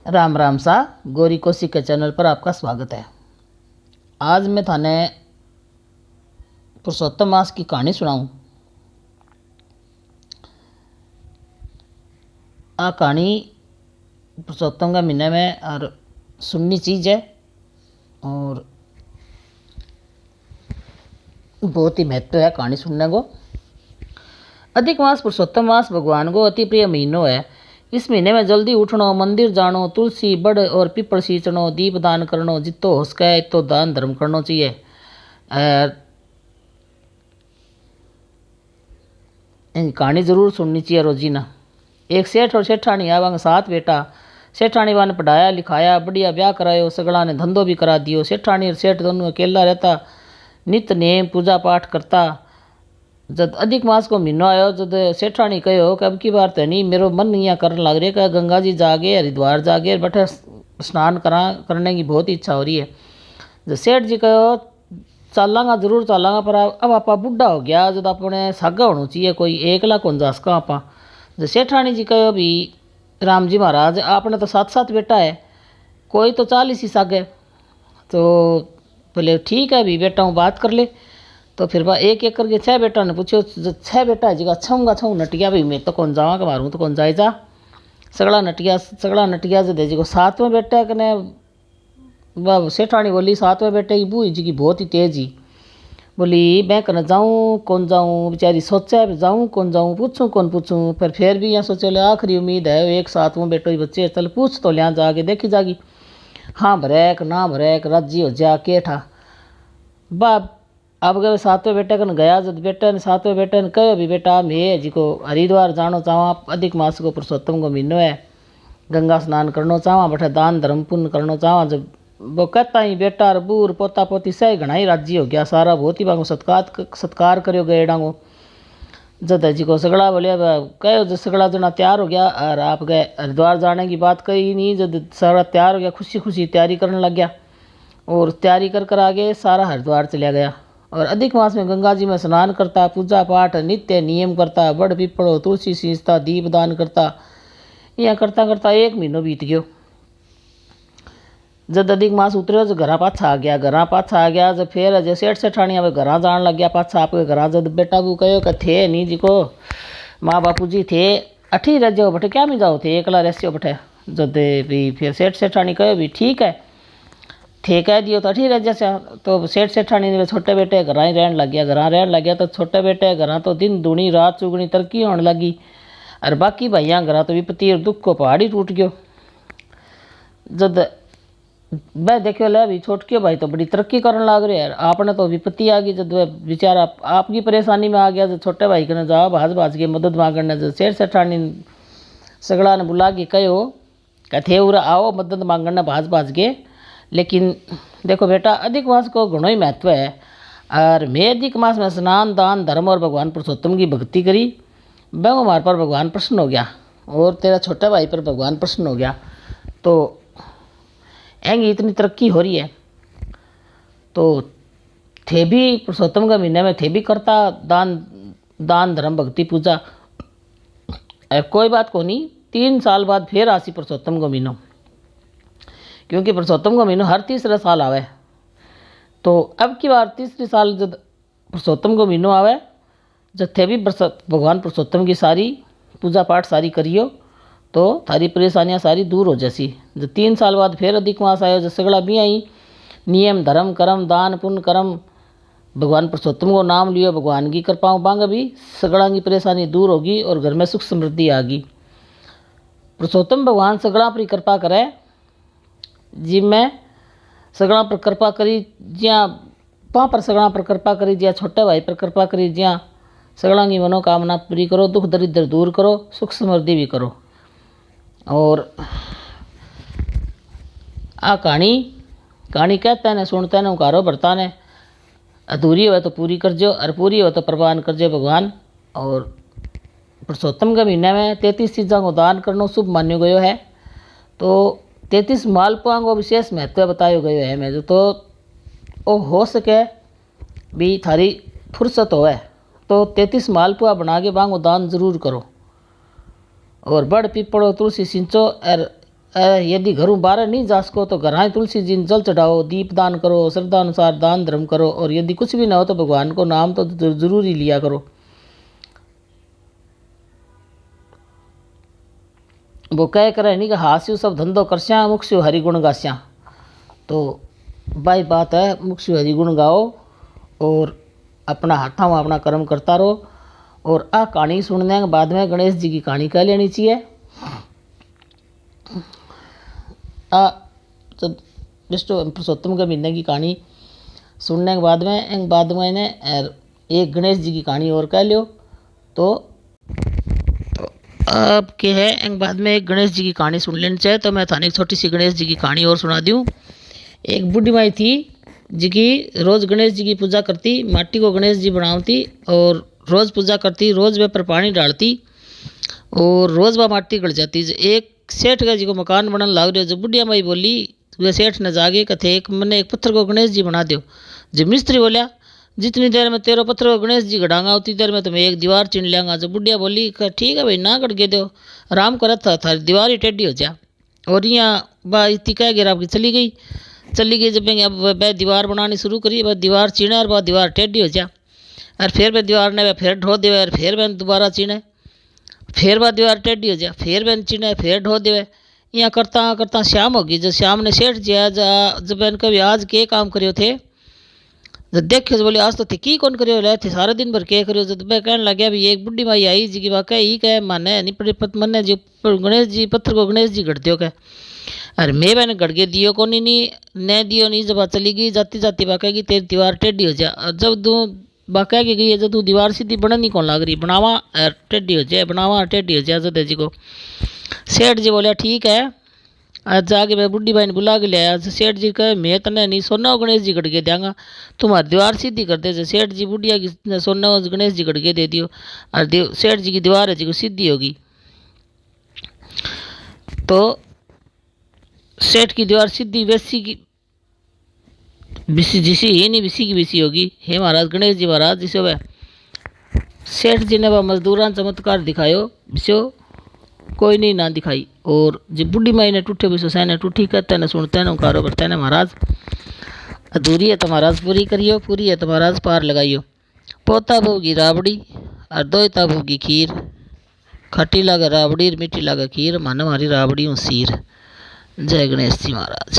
राम राम सा गोरी कोसी के चैनल पर आपका स्वागत है। आज मैं थाने पुरुषोत्तम मास की कहानी सुनाऊं। आ कहानी पुरुषोत्तम का महीने में और सुननी चीज़ है और बहुत ही महत्व है कहानी सुनने को। अधिक मास पुरुषोत्तम मास भगवान को अति प्रिय महीनों है। इस महीने में जल्दी उठनो, मंदिर जानो, तुलसी बड़ और पीपल सींचनो, दीप दान करनो, जितो हो सके तो दान धर्म करना चाहिए। कहानी जरूर सुननी चाहिए रोजीना। एक सेठ और सेठानी आवांग 7 बेटा। सेठानी वाने पढ़ाया लिखाया, बढ़िया ब्याह करायो, सगड़ा ने धंधो भी करा दियो। सेठानी और सेठ दोनों अकेला रहता, नित्य नेम पूजा पाठ करता। जब अधिक मास को महीनो आयो, जब सेठानी कहो कि अब की बार तो नहीं, मेरो मन यहाँ करने लग रही है, गंगा जी जागे हरिद्वार जागे बैठे स्नान करने की बहुत इच्छा हो रही है। जब सेठ जी कहो चलांगा जरूर चलांगा, पर अब आपा बुढ़ा हो गया, जब अपने सागा होना चाहिए, कोई एकला कौन जा सका आपा। जब सेठानी जी कहो भी राम जी महाराज आपने तो 7 बेटा है, कोई तो 40 ही सागे, तो बोले ठीक है भी बेटा हूँ बात कर ले। तो फिर वह एक एक करके 6 बेटा ने पूछो, 6 बेटा है जी छऊँगा छऊँ नटिया भाई, मैं तो कौन जावा कि मारूँ तो कौन जाए जा। सगड़ा नटिया जो दे जी को 7वें बेटे कने वह सेठानी बोली 7वें बेटे की बूही जी की बहुत ही तेज ही बोली मैं कन जाऊँ कौन जाऊँ। बेचारी सोचा है जाऊँ कौन जाऊँ, पूछूँ कौन पूछूँ। फिर भी यहाँ सोचे ले आखिरी उम्मीद है, एक 7वां बेटो ही बच्चे, चल पूछ तो लिया जाके देखी जागी। हाँ भरेक ना भरेक राजी हो जा के ठा बाप। अब गए 7वें बेटे कन गया, जब बेटे ने 7वें बेटे ने कहो भी बेटा मैं जी को हरिद्वार जानो चाहवा, अधिक मास को पुरुषोत्तम को महीनो है, गंगा स्नान करना चाहवा, बैठे दान धर्म पुण्य करना चाहवा। जब वो कहता ही बेटा और बूर पोता पोती सही घना ही राजी हो गया, सारा बहुत ही बांगो सत्कार करो गए डांगो। जब जी को सगड़ा बोलिया कहो जो सगड़ा जना तैयार हो गया और आप गए हरिद्वार जाने की बात कही नहीं। जब सारा तैयार हो गया, खुशी खुशी तैयारी करने लग गया और तैयारी कर आगे सारा हरिद्वार चला गया। और अधिक मास में गंगा जी में स्नान करता, पूजा पाठ नित्य नियम करता, बड़ पीपड़ो तुलसी सींचता, दीप दान करता। यह करता करता 1 महीनो बीत गयो। जब अधिक मास उतरो जो घर पाछा आ गया। जब फिर जो सेठ सेठानी अब घर जान लग गया पाछा आपके घर। जब बेटा को कहो कि थे नहीं जी को माँ बापू जी थे अठी रह जाओ बटे, क्या में जाओ थे एकला रहो बटे। जब भी फिर सेठ सेठानी कहो भी ठीक है थे कह दियो तो अठी रह जैसे। तो सेठ सेठानी ने छोटे बेटे घर ही रहने लग गया। तो छोटे बेटे घर तो दिन दूनी रात चुगनी तरक्की होने लगी और बाकी भाइयाँ घर तो विपत्ति और दुख को पहाड़ ही टूट गयो। जब मैं देखो ले भी छोटके भाई तो बड़ी तरक्की करने लग रहे हैं, आपने तो विपत्ति आ गई। जब बेचारा आपकी परेशानी में आ गया, जब छोटे भाई के जाओ भाज के मदद मांगने। जब सेठ सेठानी सगड़ा ने बुला के कहो कथे उरा आओ मदद मांगने भाज के। लेकिन देखो बेटा अधिक मास को घणो ही महत्व है और मैं अधिक मास में स्नान दान धर्म और भगवान पुरुषोत्तम की भक्ति करी, वह हमारे पर भगवान प्रसन्न हो गया और तेरा छोटा भाई पर भगवान प्रसन्न हो गया। तो एंगी इतनी तरक्की हो रही है तो थे भी पुरुषोत्तम के महीने में थे भी करता दान धर्म भक्ति पूजा। कोई बात को नहीं, 3 साल बाद फिर आसी पुरुषोत्तम को महीनो, क्योंकि पुरुषोत्तम को महीनो हर तीसरे साल आवे। तो अब की बार तीसरी साल जब पुरुषोत्तम को महीनो आवे, जब थे भी भगवान पुरुषोत्तम की सारी पूजा पाठ सारी करियो तो थारी परेशानियाँ सारी दूर हो जैसी। जब 3 साल बाद फिर अधिक मास आयो, जब सगड़ा भी आई नियम धर्म कर्म दान पुण्य कर्म भगवान पुरुषोत्तम को नाम लियो, भगवान की कृपा पांग भी सगड़ा की परेशानी दूर होगी और घर में सुख समृद्धि आगी। पुरुषोत्तम भगवान सगड़ा पर कृपा करे, जी मैं सगड़ा पर कृपा करी ज्या पा पर सगड़ा पर कृपा करी, ज्या छोटे भाई पर कृपा करी, ज्या सगड़ा की मनोकामना पूरी करो, दुख दरिद्र दूर करो, सुख समृद्धि भी करो। और आ कहानी कहता है सुनता है उकारो भरता ने, अधूरी हो तो पूरी कर जो और पूरी हो तो प्रवान कर जो भगवान। और पुरुषोत्तम के महीने में 33 चीज़ों को दान करना शुभ मान्यो गयो है। तो 33 मालपुआ को विशेष महत्व बतायो गयो है। मैं जो तो वो हो सके भी थारी फुर्सत होए तो 33 मालपुआ बना के बांगो दान जरूर करो। और बड़ पीपड़ो तुलसी सिंचो और यदि घरों बाहर नहीं जा सको तो घर तुलसी जी ने जल चढ़ाओ, दीप दान करो, श्रद्धा अनुसार दान धर्म करो, और यदि कुछ भी ना हो तो भगवान को नाम तो जरूर ही लिया करो। वो कह करे नहीं कि हास्यु सब धंधो करस्या, मुक्स्यु हरिगुण गास्या। तो भाई बात है, मुक्स्यु हरिगुण गाओ और अपना हाथा में अपना कर्म करता रहो। और आ कहानी सुनने के बाद में गणेश जी की कहानी कह लेनी चाहिए। विष्णु पुरुषोत्तम के महीने की कहानी सुनने के बाद में इन्हें एक गणेश जी की कहानी और कह लियो। तो अब क्या है, एक बाद में एक गणेश जी की कहानी सुन लेनी चाहिए। तो मैं थाने एक छोटी सी गणेश जी की कहानी और सुना दूँ। एक बूढ़ी माई थी जी की रोज़ गणेश जी की पूजा करती, माटी को गणेश जी बनावती और रोज़ पूजा करती, रोज़ वे पर पानी डालती और रोज़ वह माटी गड़ जाती। एक सेठ का जी को मकान बनने लग रहे, जो बुढ़िया माई बोली वे सेठ ने जागे कथे एक मैंने एक पत्थर को गणेश जी बना दो। जो मिस्त्री बोलिया जितनी देर में 13 पत्थर को गणेश जी गढ़ांगा उतनी देर में तुम्हें एक दीवार चिन लेंगा। जो बुढ़िया बोली ठीक है भाई ना गढ़ के दो, आराम कर था थारी दीवार ही टेढ़ी हो जा। और यहाँ बा इतनी कह गिर आपकी चली गई। जब अब वह दीवार बनानी शुरू करी, वह दीवार चीने और वह दीवार टेढ़ी हो जा। और फिर वह दीवार ने फिर ढो देवे और फिर वह दोबारा चीने, फिर वह दीवार टेढ़ी हो जा, फिर वह चीने फिर ढो देवे। यहाँ करता करता शाम होगी। जब शाम ने सेठ जी आज जब मैंने कभी आज के काम करियो थे, जब देखे तो बोले आज तो थे की कौन करियो ले थे सारा दिन भर के करियो। जब मैं कहने लगे भी एक बुढ़ी माई आई जी की वाकई ही कहे माने नहीं पड़े मन्ने जी गणेश जी पत्थर को गणेश जी गढ़ दियो कह। अरे मैं मैंने गढ़ के दियो को नहीं न दियो नहीं। जब चली गई जाती जाती वाकई की तेरी दीवार टेढ़ी हो जा। जब तू वाकई की गई है जब तू दीवार सीधी बननी कौन लाग रही, बनावा टेढ़ी हो जाए, बनावा टेढ़ी हो जाए। जदे जी को सेठ जी बोलिया ठीक है। आज जाके मैं बुढ़ी भाई ने बुला के लिया। सेठ जी कहे मैं तने नहीं सोना गणेश जी गढ़ के देंगा, तुम्हारी दीवार सीधी कर दे। सेठ जी बुढ़िया की सोना गणेश जी गढ़ के दे दियो और सेठ जी की दीवार है जी को सीधी होगी। तो सेठ की दीवार सीधी वैसी की बिसी जिसी ही नहीं बिसी की बिसी होगी। हे महाराज गणेश जी महाराज जिसे वह सेठ जी ने वह मजदूरान चमत्कार दिखायो, बिसो कोई नहीं ना दिखाई। और जो बुढ़ी माई ने टूटे बिसो सहने टूटी कहते न सुनते न उकारो करते न महाराज अधूरी है तो महाराज पूरी करियो, पूरी है तो महाराज पार लगाइयो। पोता भोगी राबड़ी और दोता भोगी खीर, खट्टी लागे राबड़ी मीठी लागे खीर, मन हमारी राबड़ी हूँ सीर। जय गणेश जी महाराज।